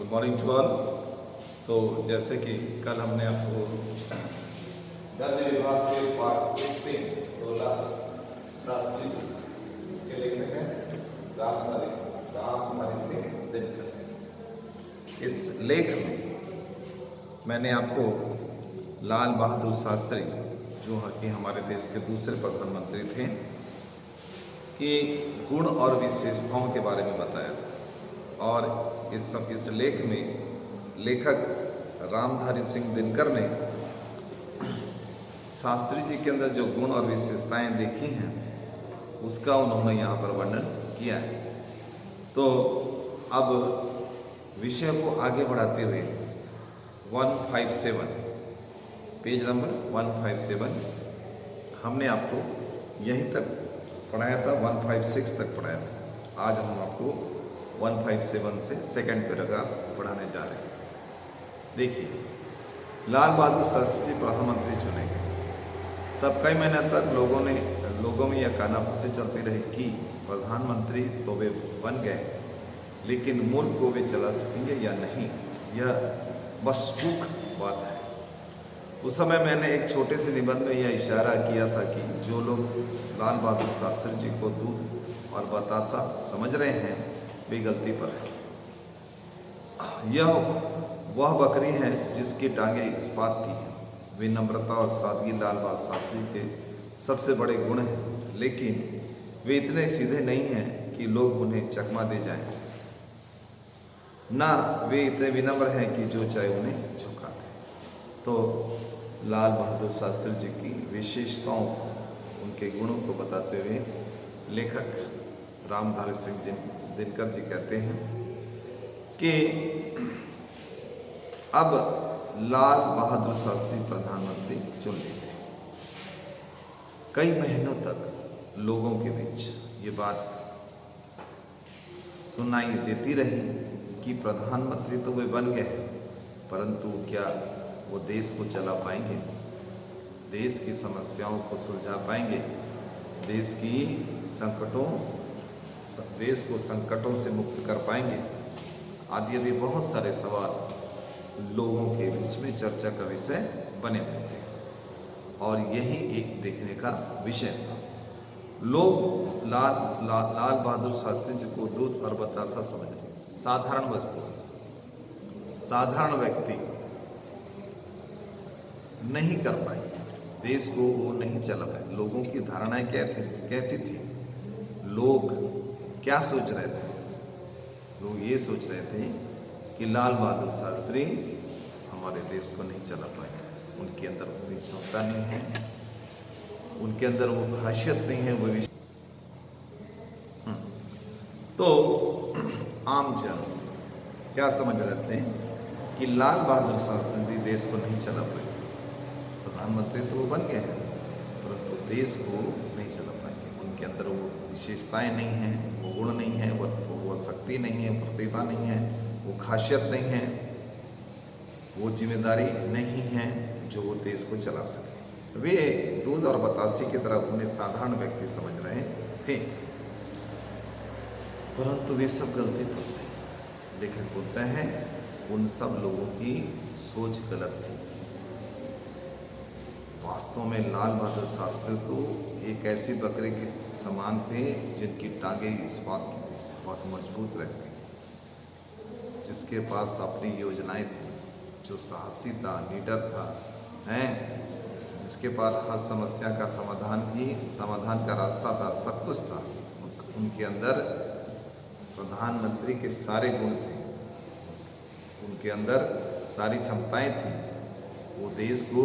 Good morning to all. तो जैसे कि कल हमने आपको गद्य विभाग से पार्ट 16 शास्त्री इसके लेखक हैं रामधारी सिंह दिनकर। इस लेख में मैंने आपको लाल बहादुर शास्त्री जो कि हमारे देश के दूसरे प्रधानमंत्री थे कि गुण और विशेषताओं के बारे में बताया था। और इस लेख में लेखक रामधारी सिंह दिनकर ने शास्त्री जी के अंदर जो गुण और विशेषताएं देखी हैं उसका उन्होंने यहाँ पर वर्णन किया है। तो अब विषय को आगे बढ़ाते हुए 157 पेज नंबर 157 हमने आपको यहीं तक पढ़ाया था, 156 तक पढ़ाया था। आज हम आपको 157 से सेकंड पैराग्राफ पढ़ाने जा रहे हैं। देखिए, लाल बहादुर शास्त्री प्रधानमंत्री चुने गए तब कई महीने तक लोगों में यह कानाफूसी चलती रही कि प्रधानमंत्री तो वे बन गए लेकिन मुल्क को वे चला सकेंगे या नहीं, यह बस दुख बात है। उस समय मैंने एक छोटे से निबंध में यह इशारा किया था कि जो लोग लाल बहादुर शास्त्री जी को दूध और बतासा समझ रहे हैं वे गलती पर है। यह वह बकरी है जिसकी टांगे इस्पात की हैं। विनम्रता और सादगी लाल बहादुर शास्त्री के सबसे बड़े गुण हैं, लेकिन वे इतने सीधे नहीं हैं कि लोग उन्हें चकमा दे जाएं। ना वे इतने विनम्र हैं कि जो चाहे उन्हें झुका दें। तो लाल बहादुर शास्त्री जी की विशेषताओं, उनके गुणों को बताते हुए लेखक रामधारी सिंह दिनकर जी कहते हैं कि अब लाल बहादुर शास्त्री प्रधानमंत्री चुन लिए गए। कई महीनों तक लोगों के बीच ये बात सुनाई देती रही कि प्रधानमंत्री तो वे बन गए, परंतु क्या वो देश को चला पाएंगे, देश की समस्याओं को सुलझा पाएंगे, देश को संकटों से मुक्त कर पाएंगे, आदि बहुत सारे सवाल लोगों के बीच में चर्चा का विषय बने हुए थे। और यही एक देखने का विषय था। लोग लाल बहादुर शास्त्री जी को दूध और बतासा समझ रहे, साधारण वस्तु, साधारण व्यक्ति नहीं कर पाए, देश को वो नहीं चला पाए। लोगों की धारणाएं कैसी थी, लोग क्या सोच रहे थे? लोग ये सोच रहे थे कि लाल बहादुर शास्त्री हमारे देश को नहीं चला पाए, उनके अंदर कोई क्षमता नहीं है, उनके अंदर वो खासियत नहीं है, वो तो आम जन क्या समझ रहे थे कि लाल बहादुर शास्त्री देश को नहीं चला पाए। प्रधानमंत्री तो वो बन गए हैं परंतु देश को नहीं चला पाएंगे, उनके अंदर वो विशेषताएं नहीं हैं, वो गुण नहीं है, वो शक्ति नहीं है, प्रतिभा नहीं है, वो खासियत नहीं है, वो जिम्मेदारी नहीं है जो वो देश को चला सके। वे दूध और बतासी की तरह उन्हें साधारण व्यक्ति समझ रहे थे, परंतु वे सब गलती पर थे। लेखक बोलते हैं उन सब लोगों की सोच गलत थी। वास्तव में लाल बहादुर शास्त्री तो एक ऐसी बकरी के समान थे जिनकी टांगे इस्पात की थी, बहुत मजबूत व्यक्ति, जिसके पास अपनी योजनाएं थी, जो साहसी था, लीडर था, जिसके पास हर समस्या का समाधान का रास्ता था, सब कुछ था। उनके अंदर प्रधानमंत्री के सारे गुण थे, उनके अंदर सारी क्षमताएं थी। वो देश को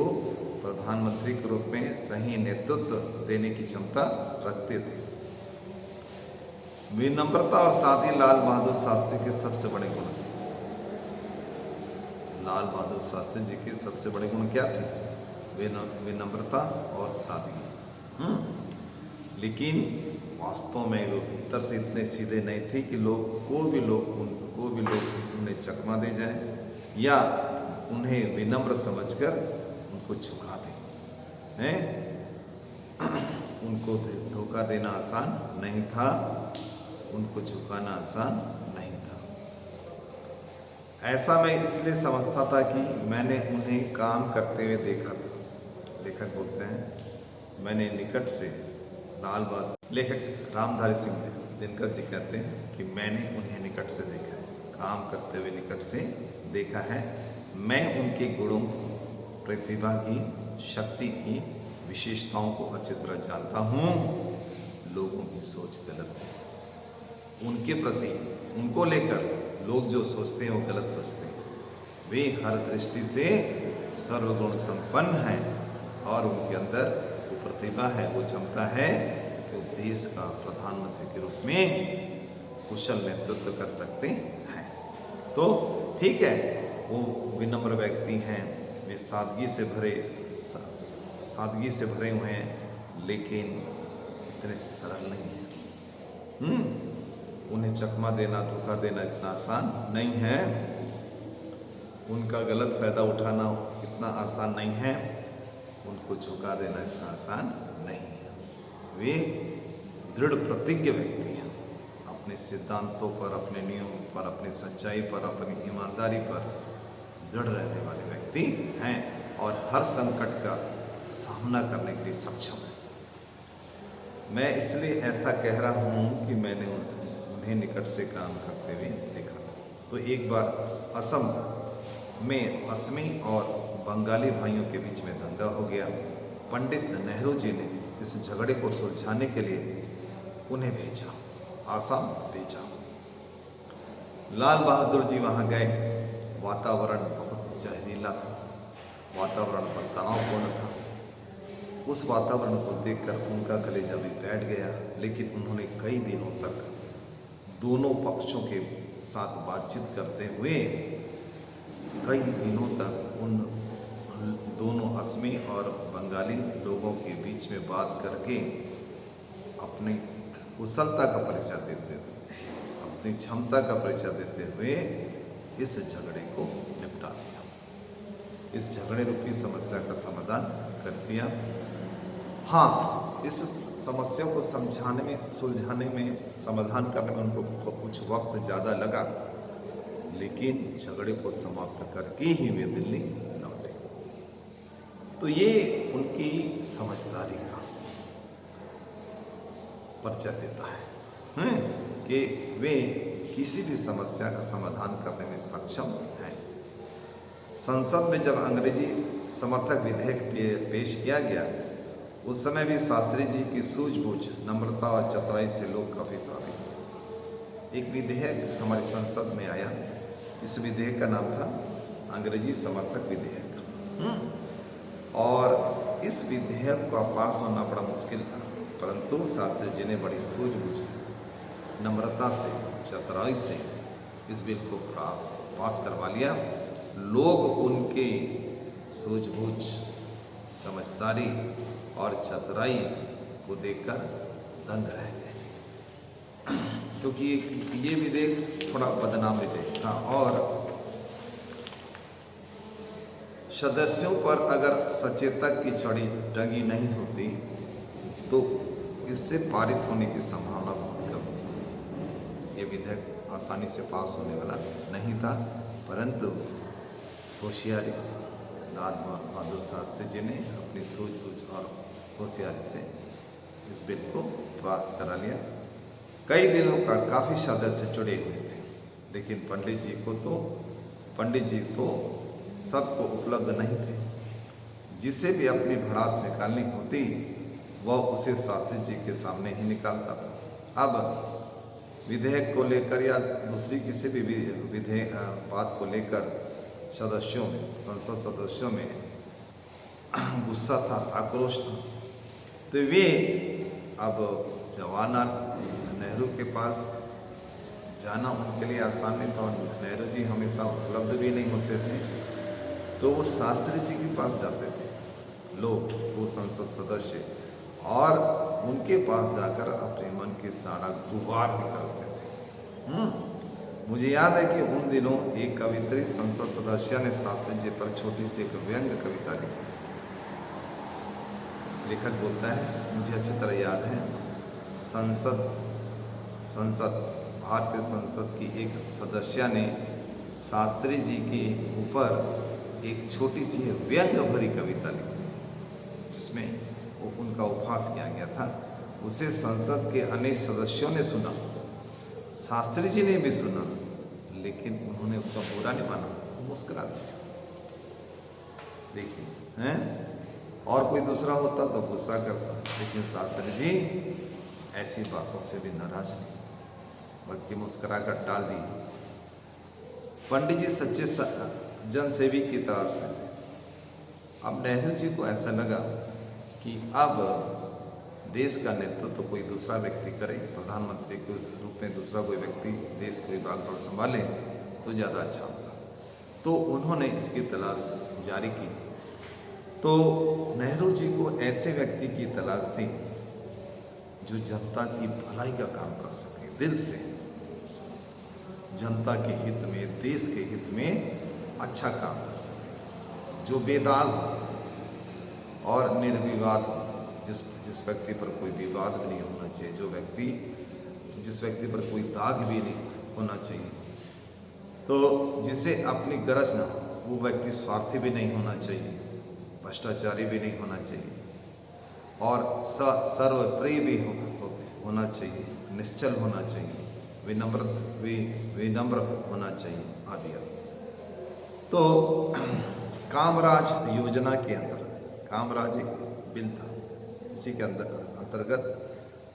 प्रधानमंत्री के रूप में सही नेतृत्व देने की क्षमता रखते थे। विनम्रता और सादगी लाल बहादुर शास्त्री के सबसे बड़े गुण थे। लाल बहादुर शास्त्री जी के सबसे बड़े गुण क्या थे? विनम्रता और सादगी। लेकिन वास्तव में वो भीतर से इतने सीधे नहीं थे कि कोई भी लोग उन्हें चकमा दे जाए या उन्हें विनम्र समझकर उनको झुका दें। उनको धोखा देना आसान नहीं था, उनको झुकाना आसान नहीं था। ऐसा मैं इसलिए समझता था कि मैंने उन्हें काम करते हुए देखा था। लेखक बोलते हैं मैंने निकट से लाल बहादुर, लेखक रामधारी सिंह दिनकर जी कहते हैं कि मैंने उन्हें निकट से देखा है, काम करते हुए निकट से देखा है। मैं उनके गुणों, प्रतिभा की, शक्ति की, विशेषताओं को अच्छी तरह जानता हूँ। लोगों की सोच गलत है उनके प्रति, उनको लेकर लोग जो सोचते हैं वो गलत सोचते हैं। वे हर दृष्टि से सर्वगुण संपन्न हैं और उनके अंदर वो प्रतिभा है, वो क्षमता है कि वो देश का प्रधानमंत्री के रूप में कुशल नेतृत्व कर सकते हैं। तो ठीक है, वो विनम्र व्यक्ति हैं, वे सादगी से भरे हुए हैं, लेकिन इतने सरल नहीं हैं। उन्हें चकमा देना, धोखा देना इतना आसान नहीं है। उनका गलत फायदा उठाना इतना आसान नहीं है। उनको झुका देना इतना आसान नहीं है। वे दृढ़ प्रतिज्ञ व्यक्ति हैं, अपने सिद्धांतों पर, अपने नियमों पर, अपनी सच्चाई पर, अपनी ईमानदारी पर दृढ़ रहने वाले व्यक्ति हैं और हर संकट का सामना करने के लिए सक्षम है। मैं इसलिए ऐसा कह रहा हूँ कि मैंने उन्हें निकट से काम करते हुए देखा था। तो एक बार असम में असमी और बंगाली भाइयों के बीच में दंगा हो गया। पंडित नेहरू जी ने इस झगड़े को सुलझाने के लिए उन्हें भेजा, आसाम भेजा। लाल बहादुर जी वहाँ गए। वातावरण बहुत जहरीला था, वातावरण पर तनावपूर्ण था। उस वातावरण को देखकर उनका कलेजा भी बैठ गया, लेकिन उन्होंने कई दिनों तक दोनों पक्षों के साथ बातचीत करते हुए कई दिनों तक उन दोनों असमी और बंगाली लोगों के बीच में बात करके अपनी कुशलता का परिचय देते हुए, अपनी क्षमता का परिचय देते हुए इस झगड़े को निपटा दिया। इस झगड़े रूपी समस्या का समाधान कर दिया। हाँ, इस समस्या को समझाने में, सुलझाने में, समाधान करने में उनको कुछ वक्त ज़्यादा लगा, लेकिन झगड़े को समाप्त करके ही वे दिल्ली लौटे। तो ये उनकी समझदारी का परिचय देता है कि वे किसी भी समस्या का समाधान करने में सक्षम हैं। संसद में जब अंग्रेजी समर्थक विधेयक पेश किया गया, उस समय भी शास्त्री जी की सूझबूझ, नम्रता और चतुराई से लोग काफी प्रभावित। एक विधेयक हमारी संसद में आया। इस विधेयक का नाम था अंग्रेजी समर्थक विधेयक और इस विधेयक का पास होना बड़ा मुश्किल था, परंतु शास्त्री जी ने बड़ी सूझबूझ से, नम्रता से, चतुराई से इस बिल को पास करवा लिया। लोग उनके सूझबूझ, समझदारी और चतुराई को देखकर दंग रह गए, क्योंकि ये विधेयक थोड़ा बदनाम विधेयक था और सदस्यों पर अगर सचेतक की छड़ी टंगी नहीं होती तो इससे पारित होने की संभावना बहुत कम थी। ये विधेयक आसानी से पास होने वाला नहीं था, परंतु होशियारी से लाल बहादुर शास्त्री जी ने अपनी सूझबूझ और होशियारी से इस बिल को पास करा लिया। कई दिनों का काफ़ी सदस्य जुड़े हुए थे, लेकिन पंडित जी तो सबको उपलब्ध नहीं थे। जिसे भी अपनी भड़ास निकालनी होती वह उसे शास्त्री जी के सामने ही निकालता था। अब विधेयक को लेकर या दूसरी किसी भी विधेयक बात को लेकर सदस्यों में, संसद सदस्यों में गुस्सा था, आक्रोश था। तो वे अब जवाहरलाल नेहरू के पास जाना उनके लिए आसान नहीं था। नेहरू जी हमेशा उपलब्ध भी नहीं होते थे, तो वो शास्त्री जी के पास जाते थे लोग, वो संसद सदस्य, और उनके पास जाकर अपने मन की सारा गुबार निकालते थे। मुझे याद है कि उन दिनों एक कवित्री संसद सदस्य ने शास्त्री जी पर छोटी सी एक व्यंग्य कविता लिखी। लेखक बोलता है, मुझे अच्छी तरह याद है, भारतीय संसद की एक सदस्य ने शास्त्री जी के ऊपर एक छोटी सी व्यंग भरी कविता लिखी थी, जिसमें वो उनका उपहास किया गया था। उसे संसद के अनेक सदस्यों ने सुना, शास्त्री जी ने भी सुना, लेकिन उन्होंने उसका बुरा नहीं माना, वो मुस्कुरा दिया। देखिए हैं, और कोई दूसरा होता तो गुस्सा करता, लेकिन शास्त्री जी ऐसी बातों से भी नाराज नहीं, बल्कि मुस्कुरा कर टाल दी। पंडित जी सच्चे जनसेवी की तलाश में थे। अब नेहरू जी को ऐसा लगा कि अब देश का नेतृत्व तो कोई दूसरा व्यक्ति करे, प्रधानमंत्री के रूप में दूसरा कोई व्यक्ति देश को विभाग संभाले तो ज़्यादा अच्छा होगा। तो उन्होंने इसकी तलाश जारी की। तो नेहरू जी को ऐसे व्यक्ति की तलाश थी जो जनता की भलाई का काम कर सके, दिल से जनता के हित में, देश के हित में अच्छा काम कर सके, जो बेदाग हो और निर्विवाद हो, जिस व्यक्ति पर कोई विवाद भी नहीं होना चाहिए, जिस व्यक्ति पर कोई दाग भी नहीं होना चाहिए, तो जिसे अपनी गरज ना हो, वो व्यक्ति स्वार्थी भी नहीं होना चाहिए, भ्रष्टाचारी भी नहीं होना चाहिए, और सर्वप्रिय भी होना चाहिए, निश्चल होना चाहिए, विनम्र होना चाहिए, आदि आदि। तो कामराज योजना के अंदर, कामराज एक बिल था, इसी के अंतर्गत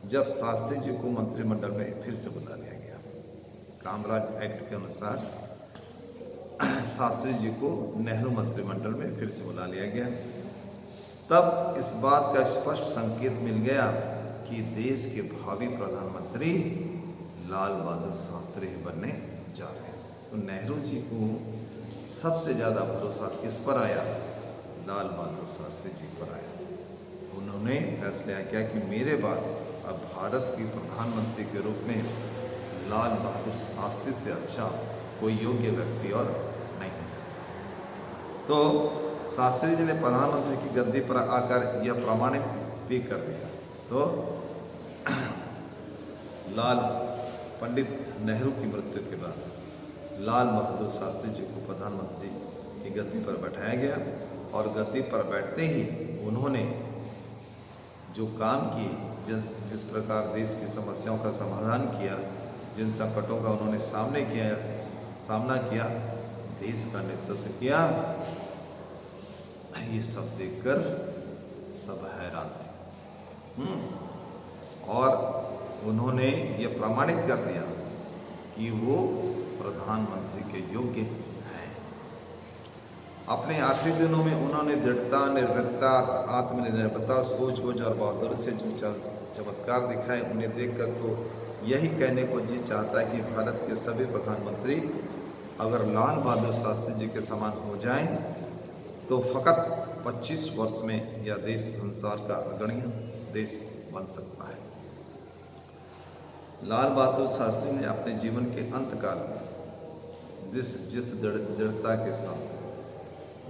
जब शास्त्री जी को मंत्रिमंडल में फिर से बुला लिया गया, कामराज एक्ट के अनुसार शास्त्री जी को नेहरू मंत्रिमंडल में फिर से बुला लिया गया। तब इस बात का स्पष्ट संकेत मिल गया कि देश के भावी प्रधानमंत्री लाल बहादुर शास्त्री बनने जा रहे हैं। तो नेहरू जी को सबसे ज़्यादा भरोसा किस पर आया? लाल बहादुर शास्त्री जी पर आया। उन्होंने फैसला किया कि मेरे बाद अब भारत के प्रधानमंत्री के रूप में लाल बहादुर शास्त्री से अच्छा कोई योग्य व्यक्ति और नहीं हो सकता। तो शास्त्री जी ने प्रधानमंत्री की गद्दी पर आकर यह प्रमाणित भी कर दिया। तो पंडित नेहरू की मृत्यु के बाद लाल बहादुर शास्त्री जी को प्रधानमंत्री की गद्दी पर बैठाया गया, और गद्दी पर बैठते ही उन्होंने जो काम किए, जिस प्रकार देश की समस्याओं का समाधान किया, जिन संकटों का उन्होंने सामना किया, देश का नेतृत्व किया, ये सब देखकर सब हैरान थे। और उन्होंने ये प्रमाणित कर दिया कि वो प्रधानमंत्री के योग्य हैं। अपने आखिरी दिनों में उन्होंने दृढ़ता, निर्भीकता, आत्मनिर्भरता, सूझबूझ और बहादुरी से जो चमत्कार दिखाए, उन्हें देखकर तो यही कहने को जी चाहता है कि भारत के सभी प्रधानमंत्री अगर लाल बहादुर शास्त्री जी के समान हो जाएं, तो फकत 25 वर्ष में यह देश संसार का अग्रणी देश बन सकता है। लाल बहादुर शास्त्री ने अपने जीवन के अंतकाल में जिस दृढ़ता के साथ,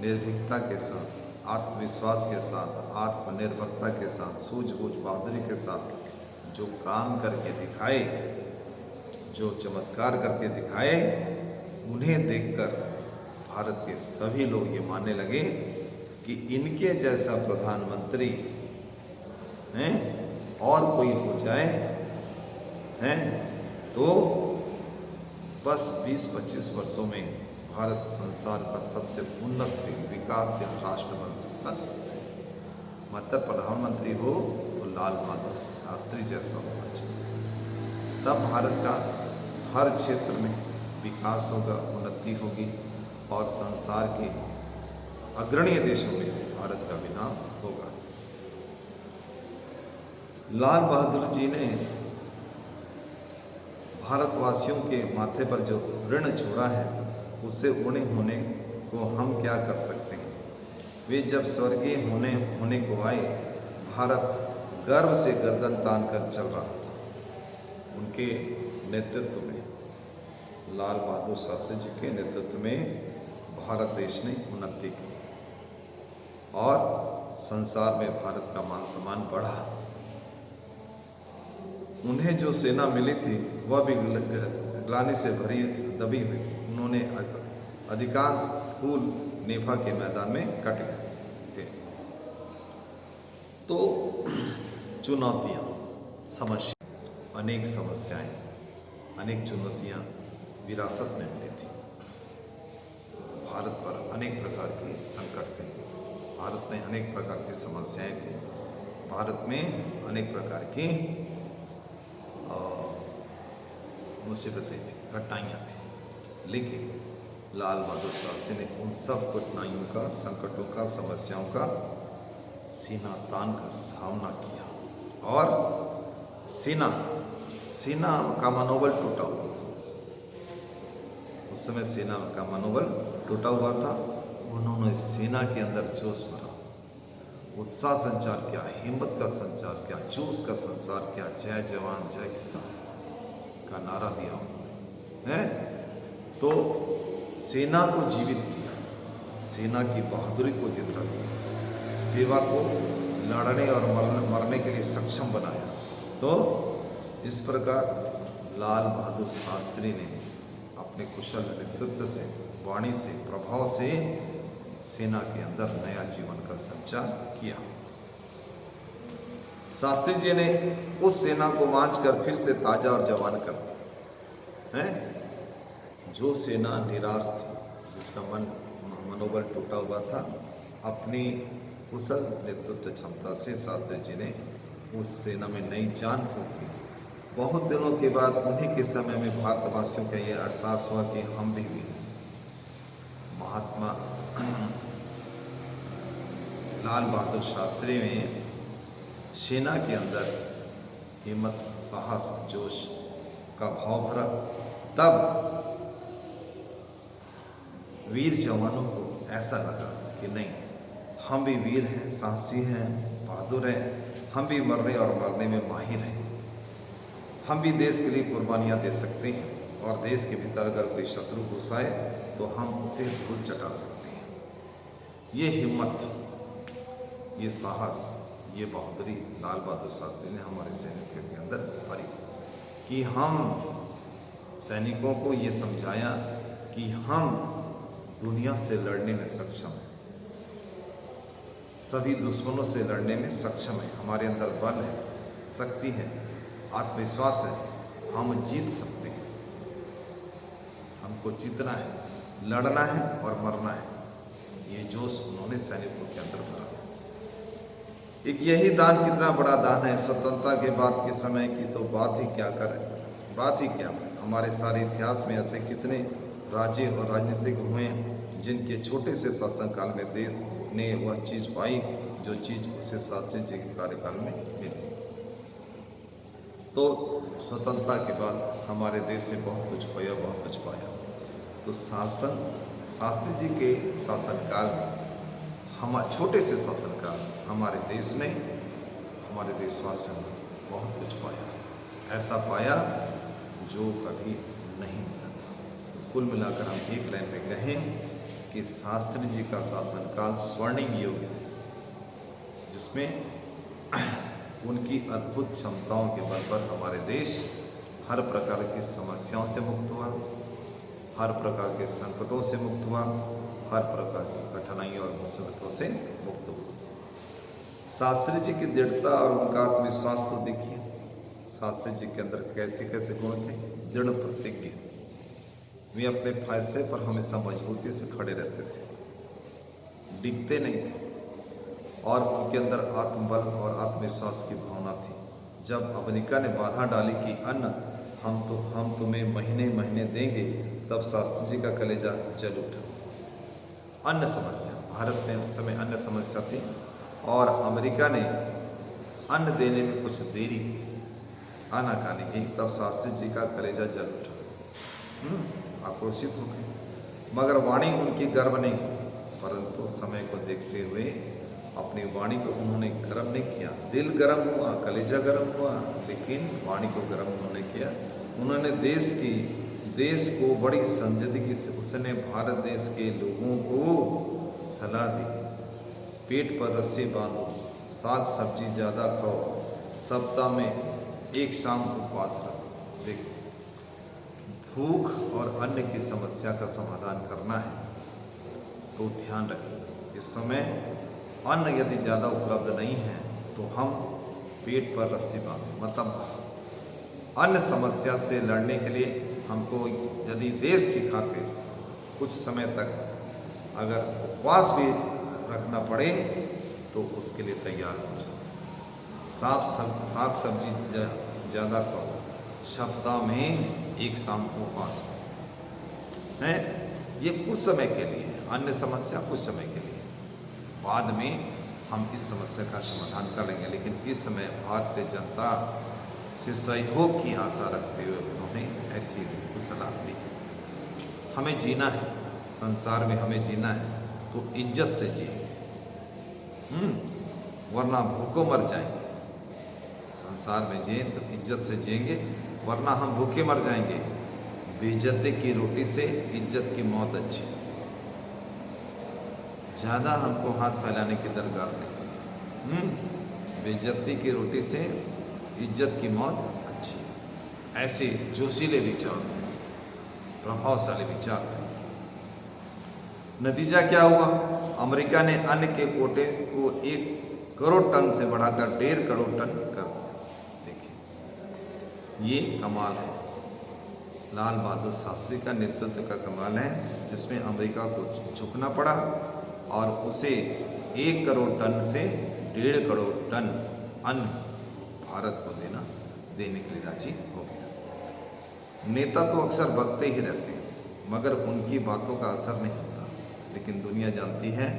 निर्भीकता के साथ, आत्मविश्वास के साथ, आत्मनिर्भरता के साथ, सूझबूझ, बहादुरी के साथ जो काम करके दिखाए, जो चमत्कार करके दिखाए, उन्हें देखकर भारत के सभी लोग ये मानने लगे कि इनके जैसा प्रधानमंत्री हैं और कोई हो जाए हैं तो बस 20-25 वर्षों में भारत संसार का सबसे उन्नतशील, विकासशील राष्ट्र बन सकता है। मतलब प्रधानमंत्री हो तो लाल बहादुर शास्त्री जैसा होना चाहिए, तब भारत का हर क्षेत्र में विकास होगा, उन्नति होगी, और संसार के अग्रणी देशों में भारत का भी नाम होगा। लाल बहादुर जी ने भारतवासियों के माथे पर जो ऋण छोड़ा है, उससे ऊणे होने को हम क्या कर सकते हैं। वे जब स्वर्गीय होने को आए, भारत गर्व से गर्दन तान कर चल रहा था। उनके नेतृत्व में, लाल बहादुर शास्त्री जी के नेतृत्व में भारत देश ने उन्नति की और संसार में भारत का मान सम्मान बढ़ा। उन्हें जो सेना मिली थी वह भी ग्लानि से भरी दबी हुई। उन्होंने अधिकांश फूल नेफा के मैदान में कट गए थे। तो चुनौतियाँ, समस्या, अनेक समस्याएं, अनेक चुनौतियाँ विरासत में मिली थी। भारत पर अनेक प्रकार के संकट थे, भारत में अनेक प्रकार की समस्याएं थी, भारत में अनेक प्रकार की मुसीबतें थी, कठिनाइयाँ थी। लेकिन लाल बहादुर शास्त्री ने उन सब कठिनाइयों का, संकटों का, समस्याओं का सीना तान कर सामना किया और सेना का मनोबल टूटा हुआ था। उस समय सेना का मनोबल टूटा हुआ था। उन्होंने सेना के अंदर जोश भरा, उत्साह संचार किया, हिम्मत का संचार किया, जोश का संचार किया, जय जवान जय किसान का नारा दिया उन्होंने, है। तो सेना को जीवित किया, सेना की बहादुरी को जिंदा किया, सेवा को लड़ने और मरने के लिए सक्षम बनाया। तो इस प्रकार लाल बहादुर शास्त्री ने अपने कुशल नेतृत्व से, वाणी से, प्रभाव से सेना के अंदर नया जीवन का संचार किया। शास्त्री जी ने उस सेना को मांझ कर फिर से ताजा और जवान कर दिया, है। जो सेना निराश थी, जिसका मनोबल टूटा हुआ था, अपनी कुशल नेतृत्व क्षमता से शास्त्री जी ने उस सेना में नई जान फूंकी। बहुत दिनों के बाद उन्हीं के समय में भारतवासियों का यह एहसास हुआ कि हम भी वीर हैं। महात्मा लाल बहादुर शास्त्री में सेना के अंदर हिम्मत, साहस, जोश का भाव भरा। तब वीर जवानों को ऐसा लगा कि नहीं, हम भी वीर हैं, साहसी हैं, बहादुर हैं, हम भी मरने और मरने में माहिर हैं, हम भी देश के लिए कुर्बानियाँ दे सकते हैं और देश के भीतर अगर कोई शत्रु घुस आए तो हम उसे धूल चटा सकते हैं। ये हिम्मत, ये साहस, ये बहादुरी लाल बहादुर शास्त्री ने हमारे सैनिकों के अंदर भरी कि हम सैनिकों को ये समझाया कि हम दुनिया से लड़ने में सक्षम हैं, सभी दुश्मनों से लड़ने में सक्षम है। हमारे अंदर बल है, शक्ति है, आत्मविश्वास है, हम जीत सकते हैं। हमको जीतना है, लड़ना है और मरना है। ये जोश उन्होंने सैनिकों के अंदर भरा। एक यही दान कितना बड़ा दान है। स्वतंत्रता के बाद के समय की तो बात ही क्या करें, बात ही क्या। हमारे सारे इतिहास में ऐसे कितने राज्य और राजनीतिक हुए हैं जिनके छोटे से शासनकाल में देश ने वह चीज़ पाई जो चीज़ उसे शास्त्री जी के कार्यकाल में मिली। तो स्वतंत्रता के बाद हमारे देश से बहुत कुछ खोया, बहुत कुछ पाया। तो शास्त्री जी के शासनकाल में, हमारे छोटे से शासनकाल में हमारे देश ने, हमारे देशवासियों ने बहुत कुछ पाया, ऐसा पाया जो कभी नहीं मिला था। तो कुल मिलाकर हम एक लाइन में कहें कि शास्त्री जी का शासनकाल स्वर्णिम युग है, जिसमें उनकी अद्भुत क्षमताओं के बल पर हमारे देश हर प्रकार की समस्याओं से मुक्त हुआ, हर प्रकार के संकटों से मुक्त हुआ, हर प्रकार की कठिनाइयों और मुसीबतों से मुक्त हुआ। शास्त्री जी की दृढ़ता और उनका आत्मविश्वास तो देखिए, शास्त्री जी के अंदर कैसे कैसे गुण थे। दृढ़ प्रतिज्ञ, वे अपने फैसले पर हमेशा मजबूती से खड़े रहते थे, डिगते नहीं थे, और उनके अंदर आत्मबल और आत्मविश्वास की भावना थी। जब अमेरिका ने बाधा डाली कि अन्न हम तुम्हें महीने महीने देंगे, तब शास्त्री जी का कलेजा जल उठा। अन्न समस्या, भारत में उस समय अन्न समस्या थी और अमेरिका ने अन्न देने में कुछ देरी की, आनाकानी की, तब शास्त्री जी का कलेजा जल उठा, आक्रोशित हो गए। मगर वाणी उनकी गर्व नहीं, परंतु समय को देखते हुए अपनी वाणी को उन्होंने गर्म नहीं किया। दिल गर्म हुआ, कलेजा गर्म हुआ, लेकिन वाणी को गर्म उन्होंने किया। उन्होंने देश को बड़ी संजीदगी से, उसने भारत देश के लोगों को सलाह दी, पेट पर रस्सी बांधो, साग सब्जी ज़्यादा खाओ, सप्ताह में एक शाम उपवास रखो। देखो, भूख और अन्न की समस्या का समाधान करना है तो ध्यान रखें, इस समय अन्न यदि ज़्यादा उपलब्ध नहीं है तो हम पेट पर रस्सी बांधें। मतलब अन्न समस्या से लड़ने के लिए हमको यदि देश की खातिर कुछ समय तक अगर उपवास भी रखना पड़े तो उसके लिए तैयार हो जाओ। साग सब्जी ज़्यादा खाओ, सप्ताह में एक शाम को उपवास करो है। ये कुछ समय के लिए, अन्य समस्या कुछ समय के लिए, बाद में हम इस समस्या का समाधान कर लेंगे। लेकिन इस समय भारतीय जनता से सहयोग की आशा रखते हुए उन्होंने ऐसी सलाह दी। हमें जीना है, संसार में हमें जीना है तो इज्जत से जिएंगे, वरना भूखों मर जाएंगे। संसार में जिए तो इज्जत से जिएंगे, वरना हम भूखे मर जाएंगे। बेइज्जती की रोटी से इज्जत की मौत अच्छी। ज़्यादा हमको हाथ फैलाने की दरकार नहीं। बेइज्जती की रोटी से इज्जत की मौत अच्छी। ऐसे जोशीले विचार थे, प्रभावशाली विचार थे। नतीजा क्या हुआ? अमेरिका ने अन्न के कोटे को 1 करोड़ टन से बढ़ाकर 1.5 करोड़ टन कर दिया। देखिए, ये कमाल है। लाल बहादुर शास्त्री का नेतृत्व का कमाल है, जिसमें अमेरिका को झुकना पड़ा और उसे 1 करोड़ टन से 1.5 करोड़ टन अन्न भारत को देने के लिए राजी हो गया। नेता तो अक्सर बकते ही रहते हैं, मगर उनकी बातों का असर नहीं होता। लेकिन दुनिया जानती है,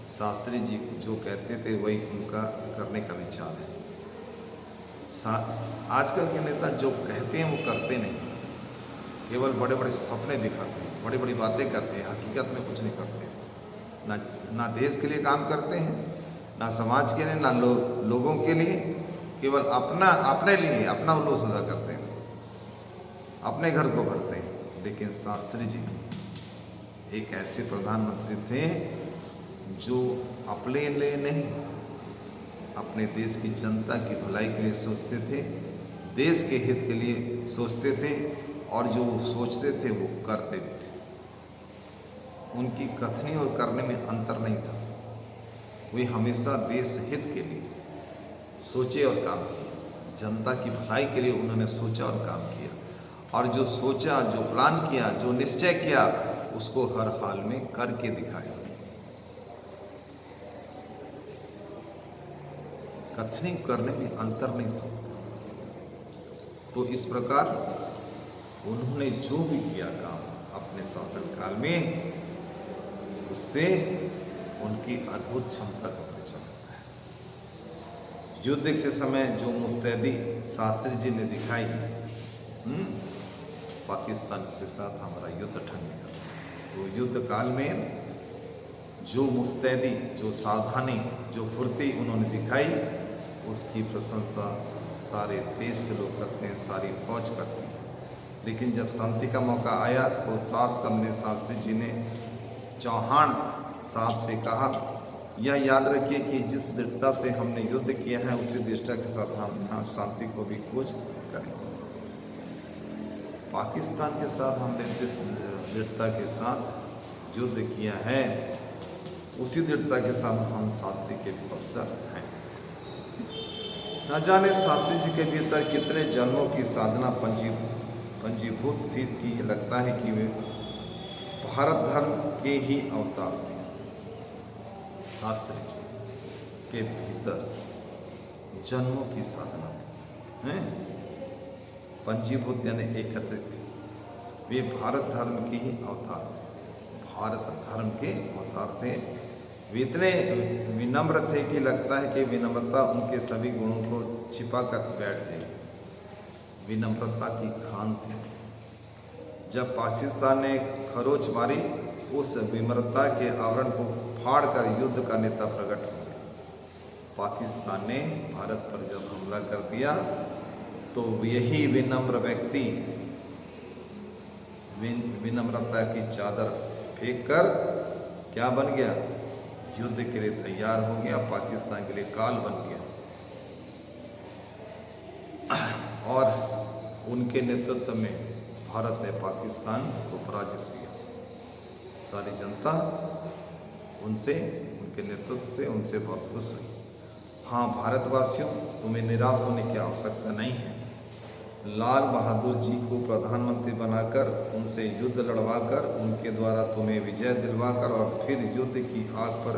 शास्त्री जी जो कहते थे वही उनका करने का विचार है। आजकल के नेता जो कहते हैं वो करते नहीं, केवल बड़े बड़े सपने दिखाते हैं, बड़ी बड़ी बातें करते हैं, हकीकत में कुछ नहीं करते। ना देश के लिए काम करते हैं, ना समाज के लिए, ना लोगों के लिए, केवल अपने लिए अपना उल्लू सजा करते हैं, अपने घर को भरते हैं। लेकिन शास्त्री जी एक ऐसे प्रधानमंत्री थे जो अपने लिए नहीं, अपने देश की जनता की भलाई के लिए सोचते थे, देश के हित के लिए सोचते थे, और जो वो सोचते थे वो करते भी थे। उनकी कथनी और करने में अंतर नहीं था। वे हमेशा देश हित के लिए सोचे और काम किया, जनता की भलाई के लिए उन्होंने सोचा और काम किया, और जो सोचा, जो प्लान किया, जो निश्चय किया, उसको हर हाल में करके दिखाया। कथनी करने में अंतर नहीं था। तो इस प्रकार उन्होंने जो भी किया काम अपने शासनकाल में, उससे उनकी अद्भुत क्षमता का परिचय होता है। युद्ध के समय जो मुस्तैदी शास्त्री जी ने दिखाई, पाकिस्तान के साथ हमारा युद्ध ठन गया। तो युद्ध काल में जो मुस्तैदी, जो सावधानी, जो फुर्ती उन्होंने दिखाई, उसकी प्रशंसा सारे देश के लोग करते हैं, सारी फौज करती है। लेकिन जब शांति का मौका आया तो ताशकंद में शास्त्री जी ने चौहान साहब से कहा, यह याद रखिए कि जिस दृढ़ता से हमने युद्ध किया है, उसी दृढ़ता के साथ हम यहाँ शांति को भी खोज करेंगे। पाकिस्तान के साथ हमने जिस दृढ़ता के साथ युद्ध किया है, उसी दृढ़ता के साथ हम शांति के भी अवसर हैं। न जाने शास्त्री जी के भीतर कितने जन्मों की साधना पंजीभूत थी कि लगता है कि वे भारत धर्म के ही अवतार थे। शास्त्री जी के भीतर जन्मों की साधना थी, पंजीभूत यानी एकत्रित थे। वे भारत धर्म के ही अवतार थे, भारत धर्म के अवतार थे। वे इतने विनम्र थे कि लगता है कि विनम्रता उनके सभी गुणों को छिपा कर बैठ गई। विनम्रता की खान थी। जब पाकिस्तान ने खरोच मारी, उस विनम्रता के आवरण को फाड़कर युद्ध का नेता प्रकट हो गया। पाकिस्तान ने भारत पर जब हमला कर दिया तो यही विनम्र व्यक्ति विनम्रता की चादर फेंककर क्या बन गया? युद्ध के लिए तैयार हो गया, पाकिस्तान के लिए काल बन गया। और उनके नेतृत्व में भारत ने पाकिस्तान को पराजित किया। सारी जनता उनसे, उनके नेतृत्व से उनसे बहुत खुश हुई। हाँ भारतवासियों, तुम्हें निराश होने की आवश्यकता नहीं है। लाल बहादुर जी को प्रधानमंत्री बनाकर, उनसे युद्ध लड़वाकर, उनके द्वारा तुम्हें विजय दिलवाकर और फिर युद्ध की आग पर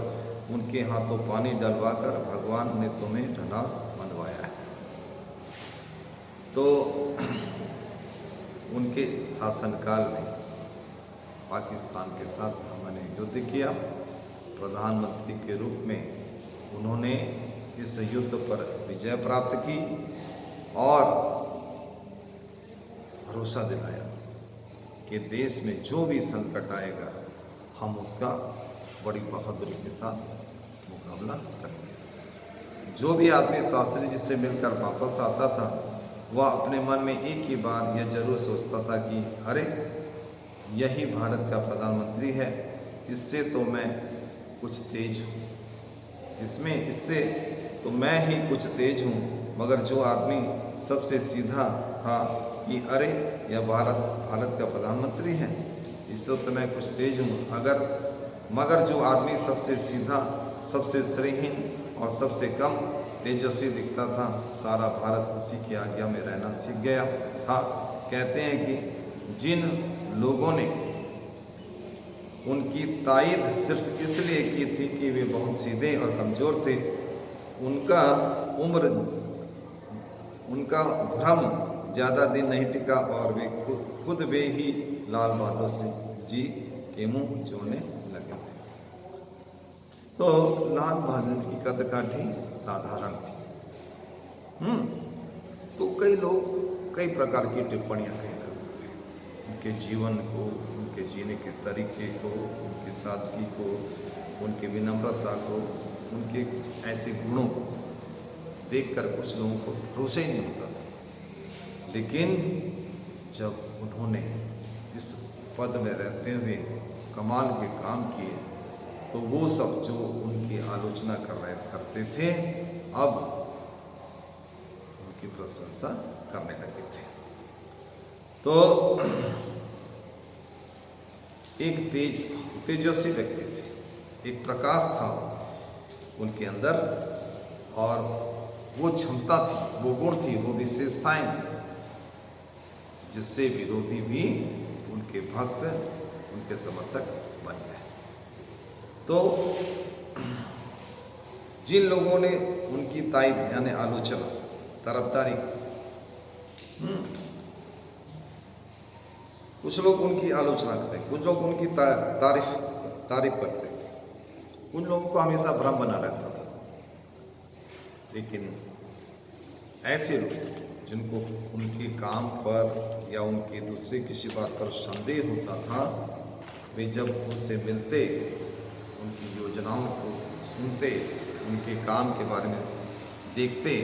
उनके हाथों पानी डलवाकर भगवान ने तुम्हें ढलास बंधवाया है। तो उनके शासनकाल में पाकिस्तान के साथ हमने युद्ध किया। प्रधानमंत्री के रूप में उन्होंने इस युद्ध पर विजय प्राप्त की और भरोसा दिलाया कि देश में जो भी संकट आएगा हम उसका बड़ी बहादुरी के साथ मुकाबला करेंगे। जो भी आदमी शास्त्री जी से मिलकर वापस आता था वह अपने मन में एक ही बार यह जरूर सोचता था कि अरे यही भारत का प्रधानमंत्री है, इससे तो मैं कुछ तेज हूँ, इससे तो मैं ही कुछ तेज हूँ। मगर जो आदमी सबसे सीधा था कि अरे यह भारत का प्रधानमंत्री है, इससे तो मैं कुछ तेज हूँ। मगर जो आदमी सबसे सीधा, सबसे श्रेयहीन और सबसे कम तेजस्वी दिखता था, सारा भारत उसी की आज्ञा में रहना सीख गया था। कहते हैं कि जिन लोगों ने उनकी तायद सिर्फ इसलिए की थी कि वे बहुत सीधे और कमज़ोर थे, उनका भ्रम ज़्यादा दिन नहीं टिका और वे खुद वे ही लाल बहादुर जी के मुंह जोड़ने लगे थे। तो लाल बहादुर की कदकाठी साधारण थी। तो कई लोग कई प्रकार की टिप्पणियां कहकर उनके जीवन को, उनके जीने के तरीके को, उनके सादगी को, उनके विनम्रता को, उनके कुछ ऐसे गुणों को देखकर कुछ लोगों को भरोसा ही नहीं होता था। लेकिन जब उन्होंने इस पद में रहते हुए कमाल के काम किए तो वो सब जो उनकी आलोचना करते थे अब उनकी प्रशंसा करने लगे थे। तो एक तेजस्वी व्यक्ति थे, एक प्रकाश था उनके अंदर और वो क्षमता थी, वो गुण थी, वो विशेषताएं थी जिससे विरोधी भी उनके भक्त, उनके समर्थक बन गए। तो जिन लोगों ने उनकी तायद यानी आलोचना, तरफदारी, कुछ लोग उनकी आलोचना करते, कुछ लोग उनकी तारीफ करते, उन लोगों को हमेशा भ्रम बना रहता था। लेकिन ऐसे लोग जिनको उनके काम पर या उनके दूसरे किसी बात पर संदेह होता था, वे जब उनसे मिलते, उनकी योजनाओं को सुनते, उनके काम के बारे में देखते,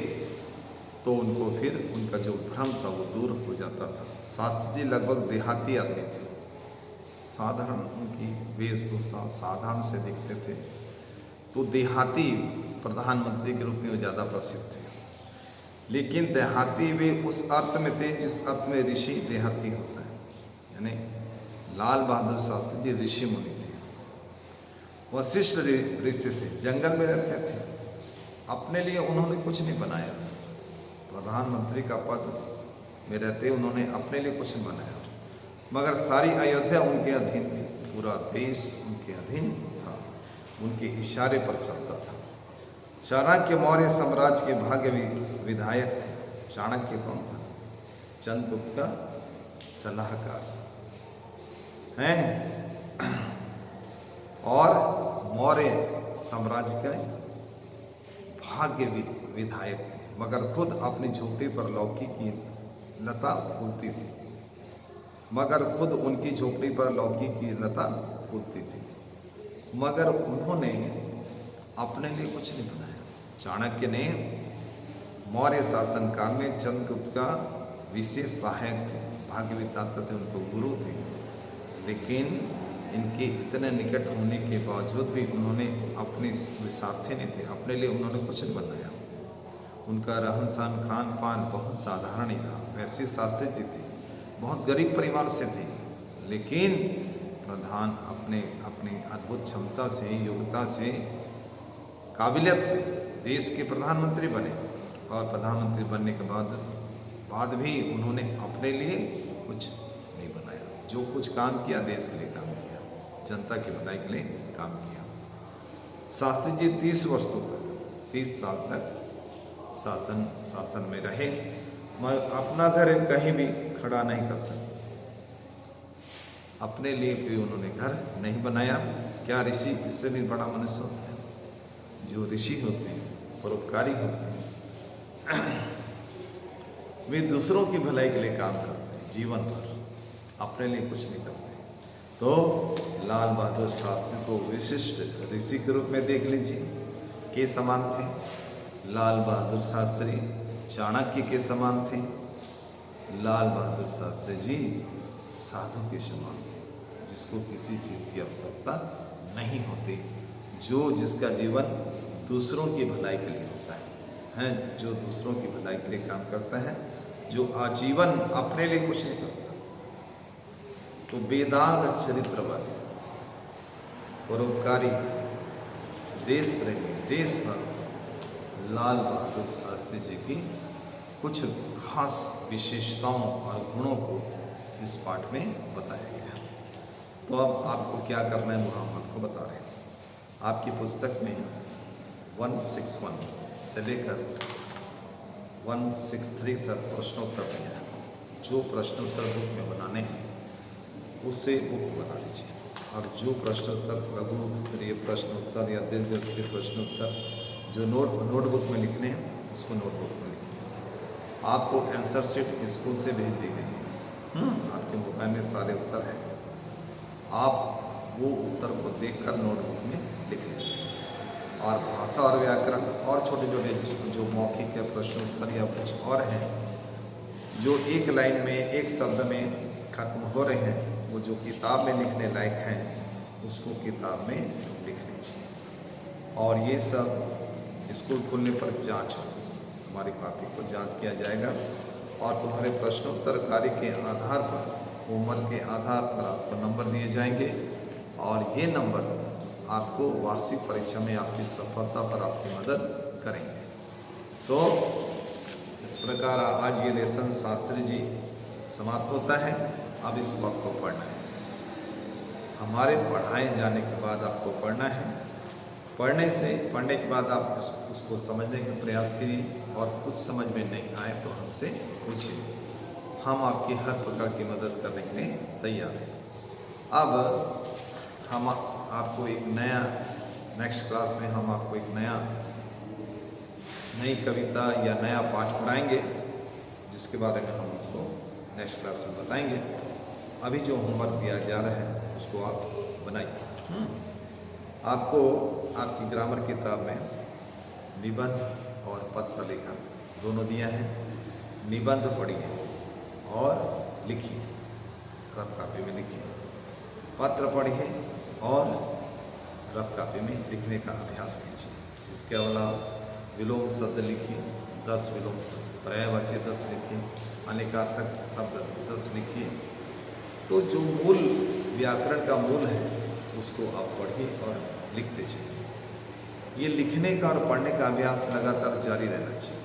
तो उनको फिर उनका जो भ्रम था वो दूर हो जाता था। शास्त्री जी लगभग देहाती आदमी थे, साधारण उनकी वेशभूषा साधारण से दिखते थे, तो देहाती प्रधानमंत्री के रूप में वो ज़्यादा प्रसिद्ध थे। लेकिन देहाती वे उस अर्थ में थे जिस अर्थ में ऋषि देहाती होता है, यानी लाल बहादुर शास्त्री जी ऋषि मुनि थे, वशिष्ठ ऋषि थे, जंगल में रहते थे, अपने लिए उन्होंने कुछ नहीं बनाया था। प्रधानमंत्री का पद में रहते उन्होंने अपने लिए कुछ नहीं बनाया, मगर सारी अयोध्या उनके अधीन थी, पूरा देश उनके अधीन था, उनके इशारे पर चलता था। चाणक्य मौर्य साम्राज्य के भाग्य विधायक थे। चाणक्य कौन था? चंद्रगुप्त का सलाहकार हैं और मौर्य साम्राज्य का भाग्य विधायक थे, मगर खुद अपनी झोपड़ी पर लौकी की लता फूलती थी, मगर उन्होंने अपने लिए कुछ नहीं बनाया। चाणक्य ने मौर्य शासनकाल में चंद्रगुप्त का विशेष सहायक थे, भाग्य विधाता थे, उनको गुरु थे, लेकिन इनके इतने निकट होने के बावजूद भी उन्होंने अपने स्वार्थी नहीं थे, अपने लिए उन्होंने कुछ नहीं बनाया। उनका रहन सहन खान पान बहुत साधारण ही रहा। वैसे शास्त्री जी थे, बहुत गरीब परिवार से थे, लेकिन प्रधान अपने अपनी अद्भुत क्षमता से, योग्यता से, काबिलियत से देश के प्रधानमंत्री बने। और प्रधानमंत्री बनने के बाद भी उन्होंने अपने लिए कुछ नहीं बनाया। जो कुछ काम किया देश के लिए काम किया, जनता की भलाई के लिए काम किया। शास्त्री जी 30 वर्षों तक, 30 साल तक शासन में रहे, मगर अपना घर कहीं भी खड़ा नहीं कर सके। अपने लिए भी उन्होंने घर नहीं बनाया। क्या ऋषि इससे भी बड़ा मनुष्य होता है? जो ऋषि होते हैं, परोपकारी होते हैं, वे दूसरों की भलाई के लिए काम करते हैं जीवन भर, अपने लिए कुछ नहीं करते। तो लाल बहादुर शास्त्री को विशिष्ट ऋषि के रूप में देख लीजिए, के समान थे। लाल बहादुर शास्त्री चाणक्य के समान थे। लाल बहादुर शास्त्री जी साधु के समान थे, जिसको किसी चीज़ की आवश्यकता नहीं होती, जिसका जीवन दूसरों की भलाई के लिए होता है, जो दूसरों की भलाई के लिए काम करता है, जो आजीवन अपने लिए कुछ नहीं करता। तो बेदाग चरित्र वाले, परोपकारी, देश प्रेमी, देशभक्त लाल बहादुर शास्त्री जी की कुछ खास विशेषताओं और गुणों को इस पाठ में बताया गया है। तो अब आपको क्या करना है वो हम आपको बता रहे हैं। आपकी पुस्तक में 161 से लेकर 163 तक प्रश्नोत्तर दिया है। जो प्रश्नोत्तर बुक में बनाने हैं उसे बुक बना लीजिए, और जो प्रश्नोत्तर लघु स्तरीय प्रश्नोत्तर या दीर्घ स्तरीय प्रश्नोत्तर जो नोटबुक में लिखने हैं उसको नोटबुक में लिखिए। आपको आंसर शीट स्कूल से भेज दी गई है, आपके मोबाइल में सारे उत्तर हैं। आप वो उत्तर को देखकर नोटबुक में लिख लीजिए। और भाषा और व्याकरण और छोटे छोटे जो मौखिक या प्रश्नोत्तर या कुछ और हैं, जो एक लाइन में, एक शब्द में खत्म हो रहे हैं, वो जो किताब में लिखने लायक हैं उसको किताब में लिख लीजिए। और ये सब स्कूल खुलने पर जांच होगी, तुम्हारी कॉपी को जांच किया जाएगा और तुम्हारे प्रश्नोत्तर कार्य के आधार पर, होमवर्क के आधार पर आपको नंबर दिए जाएंगे, और ये नंबर आपको वार्षिक परीक्षा में आपकी सफलता पर आपकी मदद करेंगे। तो इस प्रकार आज ये लेसन शास्त्री जी समाप्त होता है। अब इसको आपको पढ़ना है। हमारे पढ़ाए जाने के बाद आपको पढ़ना है। पढ़ने के बाद आप उसको समझने का प्रयास कीजिए, और कुछ समझ में नहीं आए तो हमसे पूछिए। हम आपकी हर प्रकार की मदद करने के लिए तैयार हैं। अब हम आपको एक नया, नेक्स्ट क्लास में हम आपको एक नई कविता या नया पाठ पढ़ाएंगे, जिसके बारे में हम आपको नेक्स्ट क्लास में बताएंगे। अभी जो होमवर्क दिया जा रहा है उसको आप बनाइए। आपको आपकी ग्रामर किताब में निबंध और पत्र लेखन दोनों दिया है। निबंध पढ़िए और लिखिए, रफ कॉपी में लिखिए। पत्र पढ़िए और रफ कॉपी में लिखने का अभ्यास कीजिए। इसके अलावा विलोम शब्द लिखिए, 10 विलोम शब्द, पर्यायवाची 10 लिखिए, अनेकार्थक शब्द 10 लिखिए। तो जो मूल व्याकरण का मूल है उसको आप पढ़िए और लिखते चलिए। ये लिखने का और पढ़ने का अभ्यास लगातार जारी रहना चाहिए,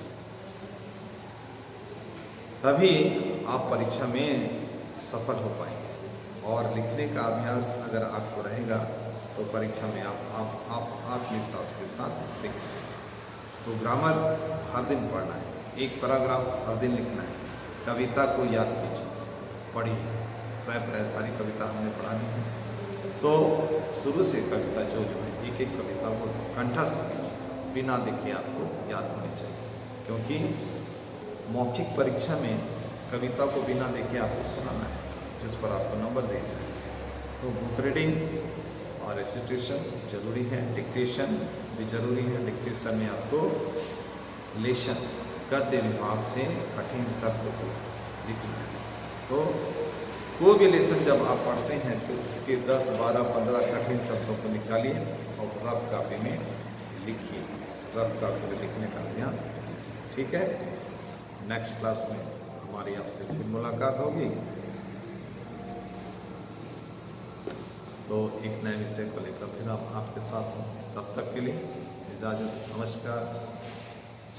तभी आप परीक्षा में सफल हो पाएंगे। और लिखने का अभ्यास अगर आपको रहेगा तो परीक्षा में आप आत्मविश्वास के साथ लिखेंगे। तो ग्रामर हर दिन पढ़ना है, एक पैराग्राफ हर दिन लिखना है। कविता को याद कीजिए, पढ़िए, प्राय सारी कविता हमने पढ़ा दी है। तो शुरू से कविता जो है एक एक कविता को कंठस्थ कीजिए, बिना देखे आपको याद होनी चाहिए। क्योंकि मौखिक परीक्षा में कविता को बिना देखे आपको सुनाना है, जिस पर आपको नंबर दिए जाए। तो बुक रीडिंग और रेसिटेशन जरूरी है, डिक्टेशन भी जरूरी है। डिक्टेशन में आपको लेशन, गद्य विभाग से कठिन शब्द को लिखना है। तो कोई भी लेसन जब आप पढ़ते हैं तो उसके 10, 12, 15 कठिन शब्दों को निकालिए और रफ कॉपी में लिखिए। रफ कॉपी में लिखने का अभ्यास कीजिए। ठीक है, नेक्स्ट क्लास में हमारी आपसे फिर मुलाकात होगी। तो एक नए विषय को लेकर फिर आपके साथ हूँ। तब तक के लिए इजाज़त, नमस्कार।